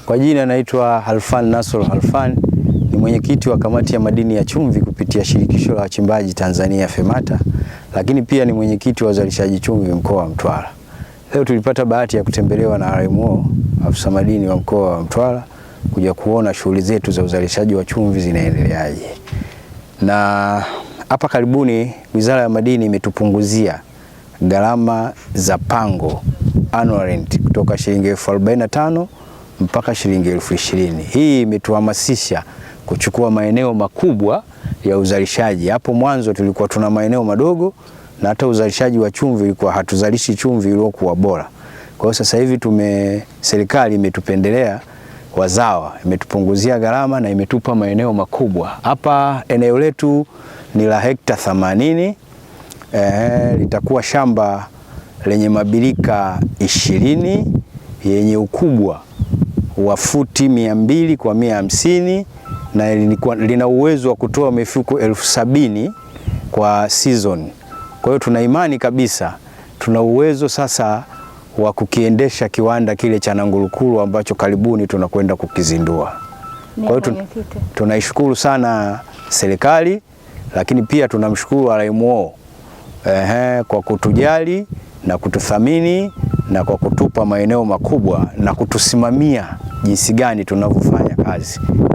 Kwa jina naitwa Halfan Nasoro Halfan, ni mwenyekiti wa kamati ya madini ya chumvi kupitia shirikisho la wachimbaji Tanzania FEMATA, lakini pia ni mwenyekiti wa uzalishaji chumvi mkoa wa Mtwara. Leo tulipata bahati ya kutembelewa na RMO, afisa madini wa mkoa wa Mtwara, kuja kuona shughuli zetu za uzalishaji wa chumvi zinaendeleaje. Na hapa karibuni Wizara ya Madini imetupunguzia gharama za pango annual rent kutoka shilingi 45,000 mpaka shilingi 20,000. Hii imetuhamasisha kuchukua maeneo makubwa ya uzalishaji. Hapo mwanzo tulikuwa tuna maeneo madogo na hata uzalishaji wa chumvi ilikuwa hatuzalishi chumvi iliyokuwa bora. Kwa hiyo sasa hivi serikali imetupendelea wazawa, imetupunguzia gharama na imetupa maeneo makubwa. Hapa eneo letu ni la hekta 80. Litakuwa shamba lenye mabirika 20 yenye ukubwa wa futi 200 kwa 150 na lina uwezo wa kutoa mifuko 70,000 kwa season. Kwa hiyo tuna imani kabisa tuna uwezo sasa wa kukiendesha kiwanda kile cha Nangurukuru ambacho karibuni tunakwenda kukizindua. Kwa hiyo tunaishukuru sana serikali, lakini pia tunamshukuru RMO kwa kutujali na kututhamini na kwa kutupa maeneo makubwa na kutusimamia jinsi gani tunavyofanya kazi.